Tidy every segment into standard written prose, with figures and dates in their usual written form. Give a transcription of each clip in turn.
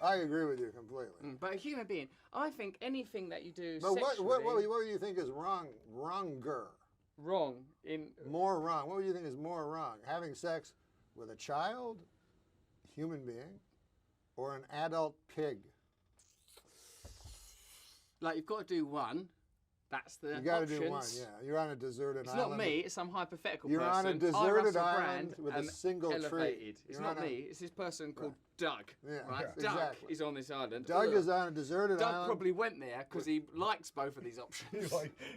I agree with you completely. But a human being, I think anything that you do But sexually... what do you think is wronger? Wrong in... More wrong. What do you think is more wrong? Having sex with a child, human being, or an adult pig? Like, you've got to do one. That's the You got to options. do one, yeah. You're on a deserted island. It's not me, it's some hypothetical You're person. on a deserted Russell island Brand, with a single elevated. tree. It's You're not me, it's this person called Doug. Yeah, right? yeah. Doug Exactly. is on this island. Doug is on a deserted Doug island. probably went there because he likes both of these options.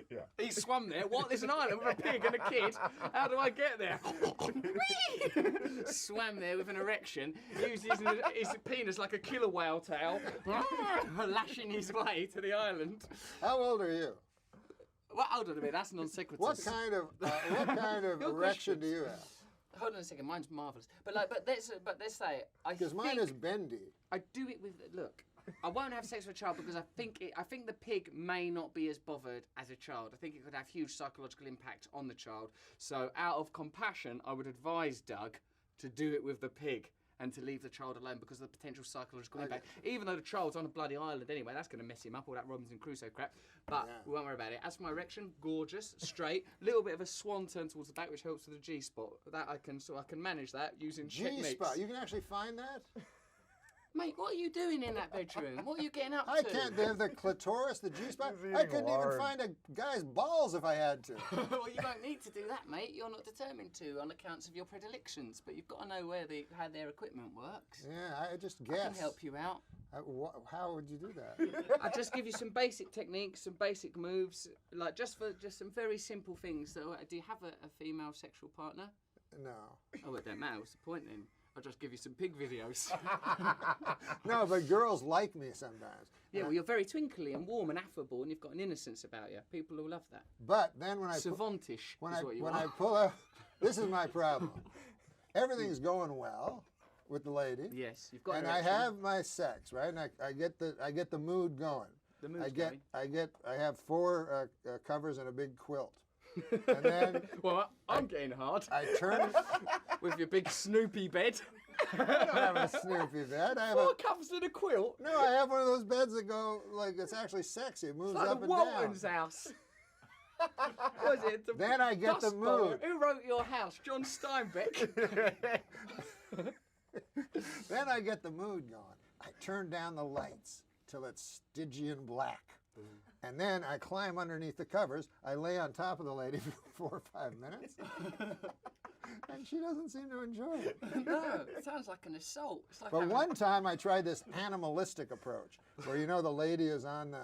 Yeah. He swam there. What? There's an island with a pig and a kid. How do I get there? Swam there with an erection, used his penis like a killer whale tail, lashing his way to the island. How old are you? Well, hold on a minute. That's non sequitur. What kind of erection do you have? Hold on a second. Mine's marvelous. But let's say Because mine is bendy. I do it with look. I won't have sex with a child because I think the pig may not be as bothered as a child. I think it could have huge psychological impact on the child. So out of compassion, I would advise Doug to do it with the pig and to leave the child alone because of the potential psychological impact. Even though the child's on a bloody island anyway, that's going to mess him up, all that Robinson Crusoe crap. But we won't worry about it. As for my erection, gorgeous, straight, little bit of a swan turn towards the back, which helps with the G-spot. That I can manage that using techniques. G-spot. You can actually find that? Mate, what are you doing in that bedroom? What are you getting up to? I can't. They have the clitoris, the G-spot. I couldn't even find a guy's balls if I had to. Well, you don't need to do that, mate. You're not determined to on accounts of your predilections, but you've got to know how their equipment works. Yeah, I just guess. I can help you out. How would you do that? I just give you some basic techniques, some basic moves, like just some very simple things. So, do you have a female sexual partner? No. Oh, it don't matter. What's the point then? I'll just give you some pig videos. No, but girls like me sometimes. Yeah, well, you're very twinkly and warm and affable, and you've got an innocence about you. People will love that. But then when I Savantish when is I what you when are. I pull up, this is my problem. Everything's going well with the lady. Yes, you've got. And erection. I have my sex, right? And I get the mood going. The mood's going. I have 4 covers and a big quilt. And then well, I'm getting hard. I turn with your big Snoopy bed. I don't have a Snoopy bed. I have 4 covers and a quilt. No, I have one of those beds that go like it's actually sexy. It moves Like up the and Walton's down. house. Was it? Then I get the Dust Bowl. mood. Who wrote your house? John Steinbeck. Then I get the mood going. I turn down the lights till it's Stygian black. And then I climb underneath the covers. I lay on top of the lady for 4 or 5 minutes. And she doesn't seem to enjoy it. No, it sounds like an assault. It's like But one time I tried this animalistic approach where, the lady is on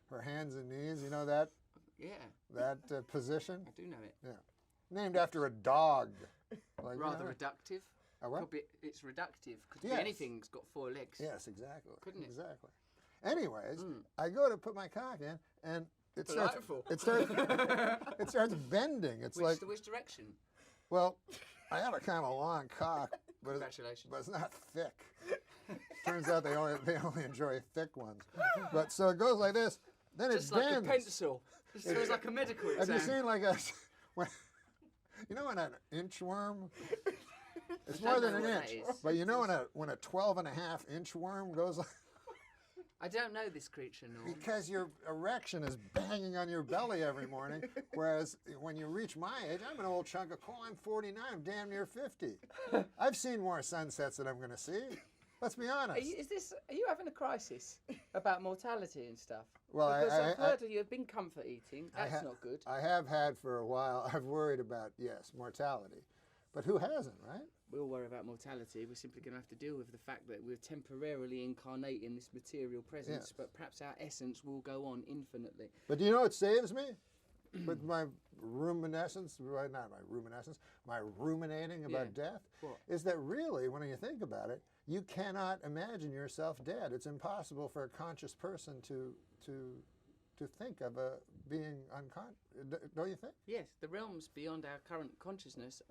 her hands and knees. You know that? Yeah, That position? I do know it. Yeah. Named after a dog. Like, Rather reductive. A what? Could be, it's reductive. Could Yes. be anything that's got 4 legs. Yes, exactly. Couldn't it? Exactly. Anyways, I go to put my cock in, and it starts bending. It's Which direction? well, I have a kind of long cock, but Congratulations. it's not thick. Turns out they only enjoy thick ones. But so it goes like this. Then Just it like bends. a pencil. It feels like a medical Have exam. you seen like when an inchworm? It's more than know an what that inch. is. But when a 12.5-inch worm goes like. I don't know this creature, Norm. Because your erection is banging on your belly every morning, whereas when you reach my age, I'm an old chunk of coal. I'm 49. I'm damn near 50. I've seen more sunsets than I'm going to see. Let's be honest. Are you having a crisis about mortality and stuff? Well, because I've heard you've been comfort eating. That's not good. I have had for a while. I've worried about, mortality. But who hasn't, right? We all worry about mortality. We're simply going to have to deal with the fact that we're temporarily incarnating this material presence, Yes. but perhaps our essence will go on infinitely. But do you know what saves me? With my ruminescence, not my ruminescence, my ruminating about death, is that really, when you think about it, you cannot imagine yourself dead. It's impossible for a conscious person to think of being unconscious. Don't you think? Yes, the realms beyond our current consciousness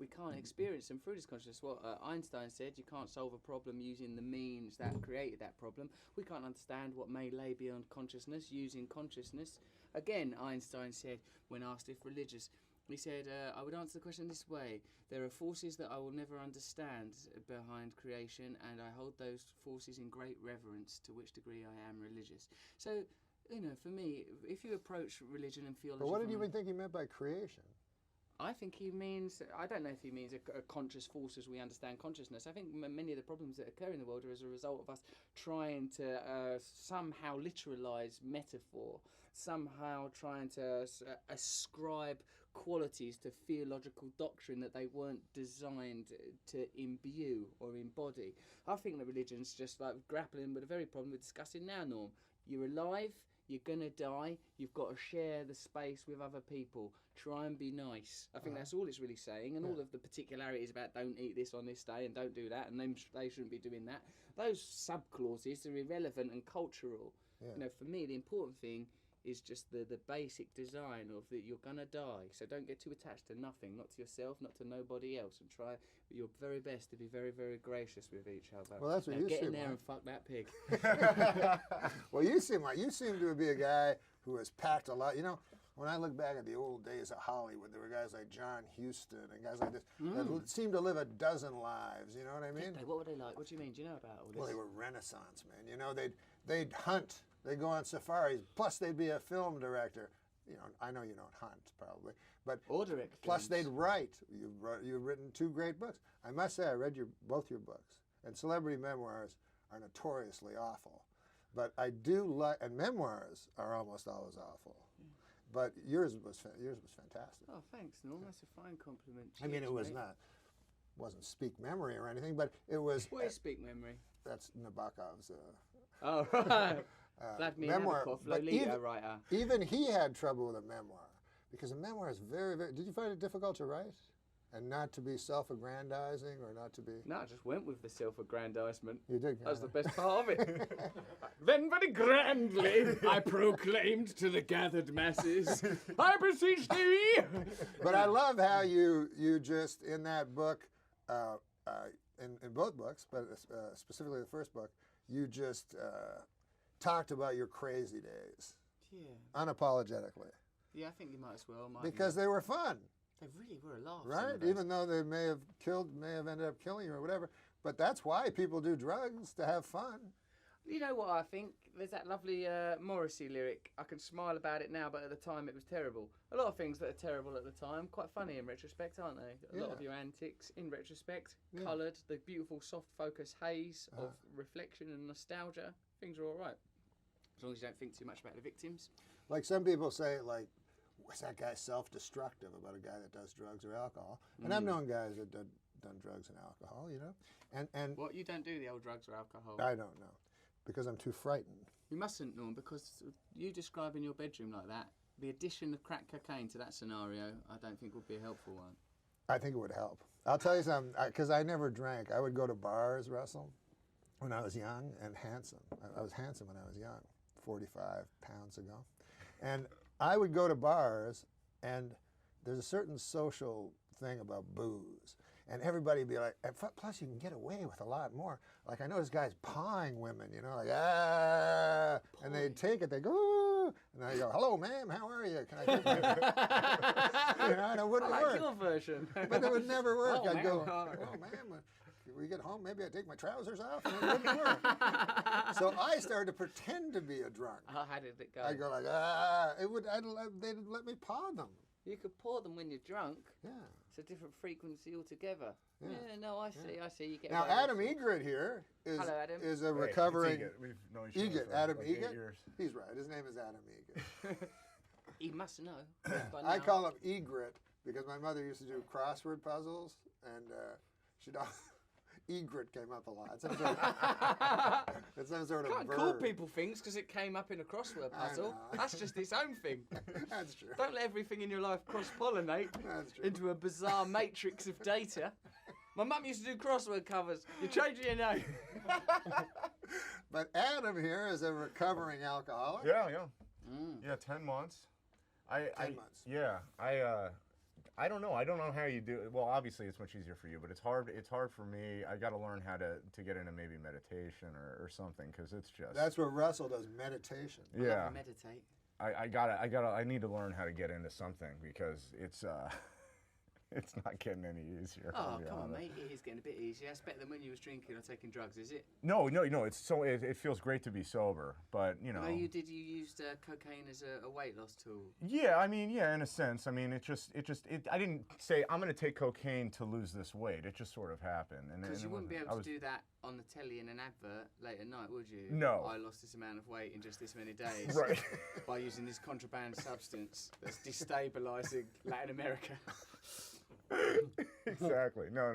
we can't experience them through this consciousness. What Einstein said, you can't solve a problem using the means that created that problem. We can't understand what may lay beyond consciousness using consciousness. Again, Einstein said, when asked if religious He said, I would answer the question this way. There are forces that I will never understand behind creation, and I hold those forces in great reverence, to which degree I am religious. So, you know, for me, if you approach religion and theology... But what did you even think he meant by creation? I think he means, I don't know if he means a conscious force as we understand consciousness. I think many of the problems that occur in the world are as a result of us trying to somehow literalise metaphor, somehow trying to ascribe qualities to theological doctrine that they weren't designed to imbue or embody. I think that religion's just like grappling with a very problem we're discussing now, Norm. You're alive, you're gonna die, you've got to share the space with other people. Try and be nice. I think that's all it's really saying, and all of the particularities about don't eat this on this day and don't do that, and they shouldn't be doing that. Those sub-clauses are irrelevant and cultural. Yeah. You know, for me, the important thing is just the basic design of that you're gonna die. So don't get too attached to nothing, not to yourself, not to nobody else, and try your very best to be very, very gracious with each other. Well, that's what you get seem in there like. and fuck that pig. Well, you seem to be a guy who has packed a lot. You know, when I look back at the old days of Hollywood, there were guys like John Huston and guys like this that seemed to live a dozen lives. You know what I mean? What were they like? What do you mean? Do you know about all this? Well, they were Renaissance men. You know, they'd hunt. They'd go on safaris. Plus, they'd be a film director. You know, I know you don't hunt probably, but or direct plus films. they'd write. You've written 2 great books. I must say, I read both your books, and celebrity memoirs are notoriously awful. But I do like, and memoirs are almost always awful. But yours was fantastic. Oh, thanks, Norm. That's a fine compliment. I mean, it was wasn't speak memory or anything, but it was. What is speak memory? That's Nabokov's. Oh, right. Vladimir memoir, Nabokov, but Lolita writer. Even he had trouble with a memoir because a memoir is very, very. Did you find it difficult to write, and not to be self-aggrandizing or not to be? No, I just went with the self-aggrandizement. You did. That's the best part of it. Then very grandly I proclaimed to the gathered masses, I beseech thee. But I love how you just in that book, in both books, but specifically the first book, you just talked about your crazy days. Yeah. Unapologetically. Yeah, I think you might as well. Because they were fun. They really were a laugh. Right? Even though they may have ended up killing you or whatever. But that's why people do drugs, to have fun. You know what I think? There's that lovely Morrissey lyric, I can smile about it now, but at the time it was terrible. A lot of things that are terrible at the time, quite funny in retrospect, aren't they? A lot of your antics, in retrospect, coloured, the beautiful soft focus haze of reflection and nostalgia, things are all right. As long as you don't think too much about the victims. Like some people say, like, was that guy self-destructive about a guy that does drugs or alcohol? And I've known guys that done drugs and alcohol, you know. And What, you don't do the old drugs or alcohol? I don't know, because I'm too frightened. You mustn't, Norm, because you describing your bedroom like that, the addition of crack cocaine to that scenario, I don't think would be a helpful one. I think it would help. I'll tell you something, because I never drank. I would go to bars, Russell, when I was young and handsome. I was handsome when I was young, 45 pounds ago. And I would go to bars, and there's a certain social thing about booze. And everybody would be like, plus you can get away with a lot more. Like I notice guys pawing women, you know, like, ah, and they'd take it, they go, ooh, and I go, hello, ma'am, how are you? Can I take you? You know, and it wouldn't I like work. your version. But it would never work. Oh, I'd go, ma'am. oh, ma'am, we get home, maybe I take my trousers off, and it wouldn't work. So I started to pretend to be a drunk. How did it go? I go like, they'd let me paw them. You could pour them when you're drunk. Yeah. It's a different frequency altogether. Yeah. No, I see. You get Now, away with Adam it. Egret here is Hello, Adam. is a Hey, recovering it's Egret. We've known each other Egret. for Adam like 8 Egret. years. He's right. His name is Adam Egret. He must know. by I now. call him Egret because my mother used to do crossword puzzles, and she'd Egret came up a lot. It's some sort of Can't verb. call people things because it came up in a crossword I puzzle. know. That's just its own thing. That's true. Don't let everything in your life cross-pollinate That's true. into a bizarre matrix of data. My mum used to do crossword covers. You're changing your name. But Adam here is a recovering alcoholic. Yeah. Mm. Yeah, 10 months. 10 months. Yeah, I don't know. I don't know how you do it. Well, obviously it's much easier for you, but it's hard. It's hard for me. I got to learn how to get into maybe meditation or something because it's just. That's what Russell does, meditation. I love Yeah. to meditate. I need to learn how to get into something because it's it's not getting any easier. Oh, come on, mate. It is getting a bit easier. It's better than when you was drinking or taking drugs, is it? No. It feels great to be sober, but you know. No, you used cocaine as a weight loss tool. Yeah, I mean, yeah, in a sense. I mean, I didn't say I'm going to take cocaine to lose this weight. It just sort of happened. Because you wouldn't be able to do that on the telly in an advert late at night, would you? No. I lost this amount of weight in just this many days. Right. By using this contraband substance that's destabilizing Latin America. Exactly. No.